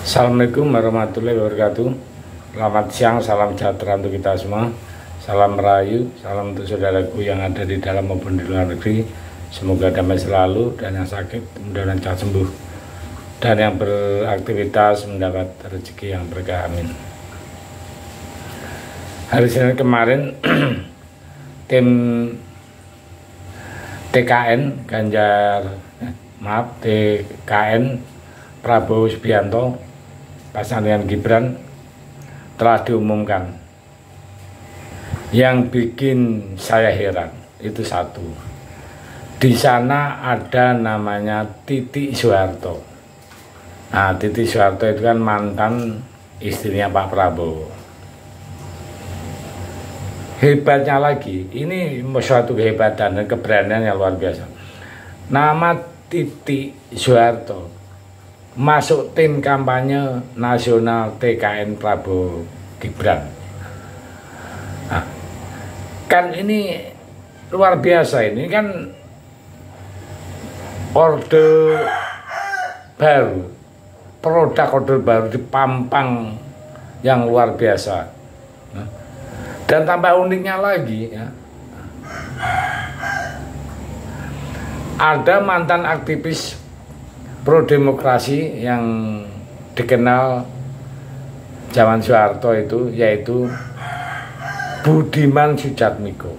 Assalamualaikum warahmatullahi wabarakatuh. Selamat siang, salam sejahtera untuk kita semua. Salam merayu, salam untuk saudaraku yang ada di dalam maupun di luar negeri. Semoga damai selalu, dan yang sakit mudah-mudahan cepat sembuh, dan yang beraktivitas mendapat rezeki yang berkah, amin. Hari Senin kemarin tim TKN Prabowo Subianto pasangan dengan Gibran telah diumumkan. Yang bikin saya heran itu satu, di sana ada namanya Titik Soeharto. Nah, Titik Soeharto itu kan mantan istrinya Pak Prabowo. Hebatnya lagi, ini suatu kehebatan dan keberanian yang luar biasa. Nama Titik Soeharto masuk tim kampanye nasional TKN Prabowo Gibran. Nah, kan ini luar biasa, ini kan orde baru, produk orde baru dipampang yang luar biasa. Nah, dan tambah uniknya lagi ya, ada mantan aktivis pro demokrasi yang dikenal zaman Soeharto itu, yaitu Budiman Sujatmiko,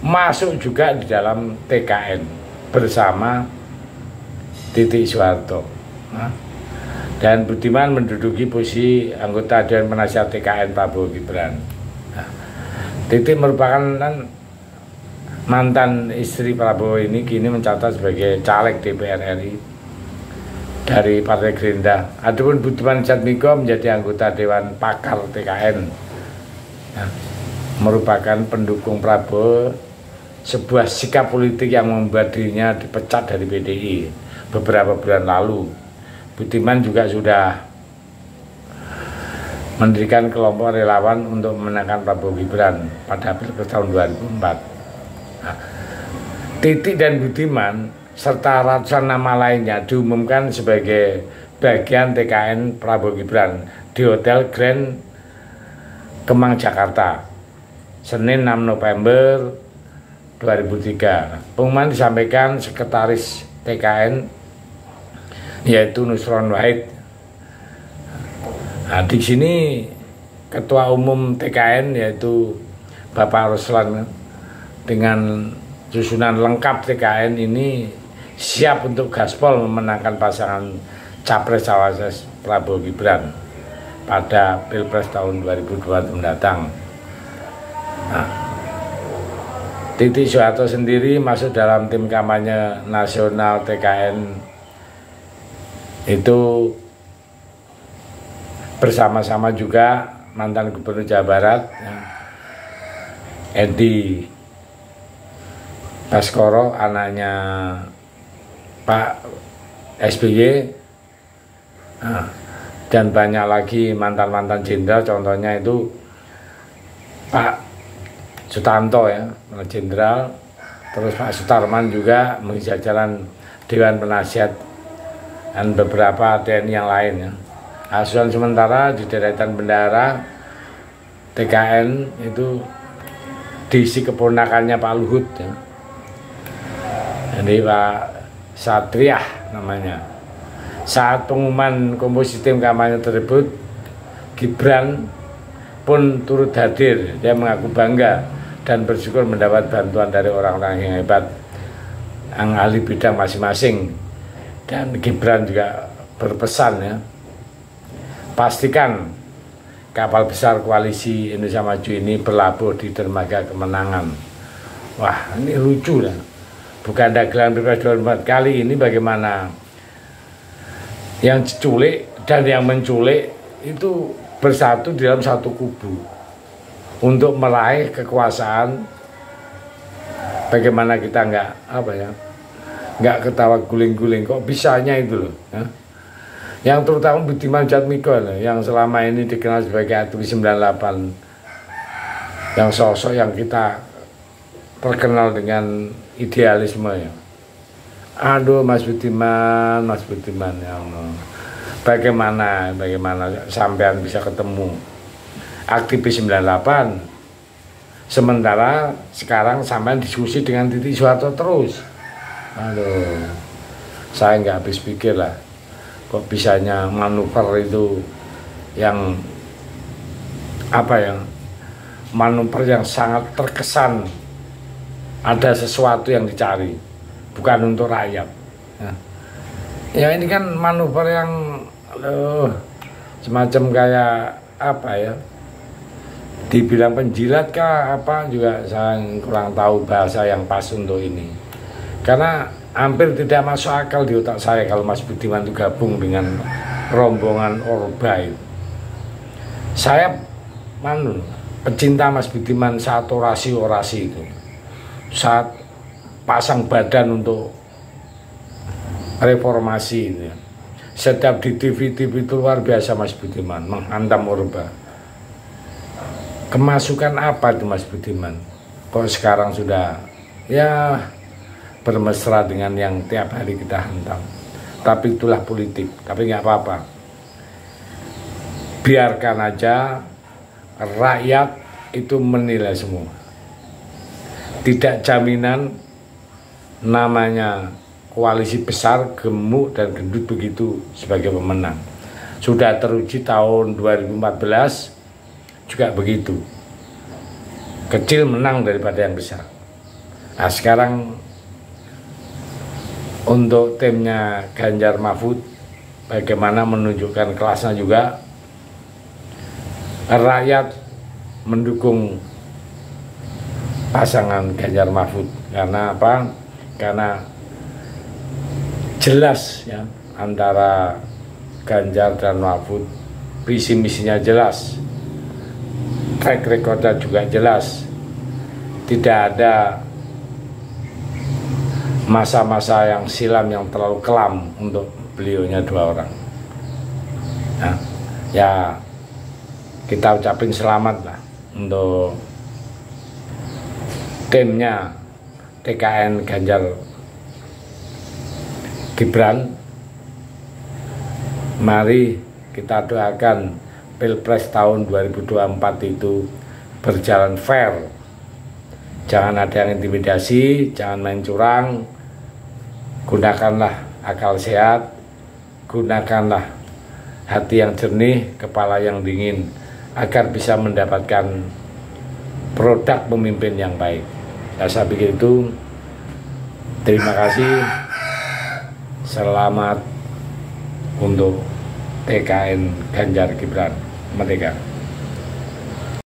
masuk juga di dalam TKN bersama Titik Soeharto. Nah, dan Budiman menduduki posisi anggota Dewan Penasihat TKN Prabowo Gibran. Nah, Titik merupakan mantan istri Prabowo, ini kini mencatat sebagai caleg DPR RI dari Partai Gerindra. Adapun Budiman Sujatmiko menjadi anggota Dewan Pakar TKN, ya, merupakan pendukung Prabowo, sebuah sikap politik yang membuat dirinya dipecat dari PDI beberapa bulan lalu. Budiman juga sudah mendirikan kelompok relawan untuk memenangkan Prabowo Gibran pada Pilpres tahun 2004. Nah, Titik dan Budiman serta ratusan nama lainnya diumumkan sebagai bagian TKN Prabowo Gibran di Hotel Grand Kemang, Jakarta, Senin 6 November 2003. Pengumuman disampaikan Sekretaris TKN, yaitu Nusron Wahid. Nah, di sini Ketua Umum TKN yaitu Bapak Ruslan dengan susunan lengkap TKN ini siap untuk gaspol memenangkan pasangan Capres-Cawapres Prabowo Gibran pada Pilpres tahun 2024 mendatang. Nah, Titik Soeharto sendiri masuk dalam tim kampanye nasional TKN itu bersama-sama juga mantan Gubernur Jawa Barat, ya, Edi Baskoro, anaknya Pak SBY, nah, dan banyak lagi mantan-mantan jenderal, contohnya itu Pak Sutanto, ya, jenderal, terus Pak Sutarman juga mengisi jajaran Dewan Penasihat dan beberapa TNI yang lain, ya. Asuhan sementara di deretan bendahara TKN itu diisi keponakannya Pak Luhut, ya. Jadi Pak Satriah namanya. Saat pengumuman komposisi tim kampanye tersebut, Gibran pun turut hadir. Dia mengaku bangga dan bersyukur mendapat bantuan dari orang-orang yang hebat, yang ahli bidang masing-masing. Dan Gibran juga berpesan, ya, pastikan kapal besar koalisi Indonesia Maju ini berlabuh di dermaga kemenangan. Wah, ini lucu lah. Bukan dagelan Pilpres 2024 kali ini, bagaimana yang diculik dan yang menculik itu bersatu di dalam satu kubu untuk meraih kekuasaan. Bagaimana kita nggak ketawa guling-guling, kok bisanya itu loh, ya? Yang terutama Budiman Sujatmiko yang selama ini dikenal sebagai aktivis 98, yang sosok yang kita terkenal dengan idealisme, ya. Aduh, Mas Budiman, ya Allah. bagaimana sampean bisa ketemu aktivis 98, sementara sekarang sampean diskusi dengan Titi Soeharto terus. Aduh, saya nggak habis pikir lah, kok bisanya manuver itu yang apa ya, manuver yang sangat terkesan ada sesuatu yang dicari, bukan untuk rakyat. Ya ini kan manuver yang semacam kayak apa ya, dibilang penjilat kah apa juga saya kurang tahu bahasa yang pas untuk ini, karena hampir tidak masuk akal di otak saya kalau Mas Budiman itu gabung dengan rombongan Orba itu. Saya pecinta Mas Budiman saat orasi itu, saat pasang badan untuk reformasi ini. Setiap di TV itu luar biasa Mas Budiman menghantam Orba. Kemasukan apa itu Mas Budiman? Kok sekarang sudah ya bermesra dengan yang tiap hari kita hantam. Tapi itulah politik, tapi nggak apa-apa. Biarkan aja rakyat itu menilai semua. Tidak jaminan namanya koalisi besar, gemuk dan gendut begitu sebagai pemenang. Sudah teruji tahun 2014 juga begitu. Kecil menang daripada yang besar. Nah sekarang untuk timnya Ganjar Mahfud, bagaimana menunjukkan kelasnya juga. Rakyat mendukung pasangan Ganjar Mahfud karena apa? Karena jelas ya antara Ganjar dan Mahfud, visi misinya jelas, track recordnya juga jelas, tidak ada masa-masa yang silam yang terlalu kelam untuk beliaunya dua orang. Nah, ya kita ucapin selamat lah untuk timnya TKN Ganjar Gibran. Mari kita doakan Pilpres tahun 2024 itu berjalan fair. Jangan ada yang intimidasi, jangan main curang. Gunakanlah akal sehat, gunakanlah hati yang jernih, kepala yang dingin, agar bisa mendapatkan produk pemimpin yang baik. Saya pikir itu. Terima kasih. Selamat untuk TKN Ganjar Gibran Merdeka.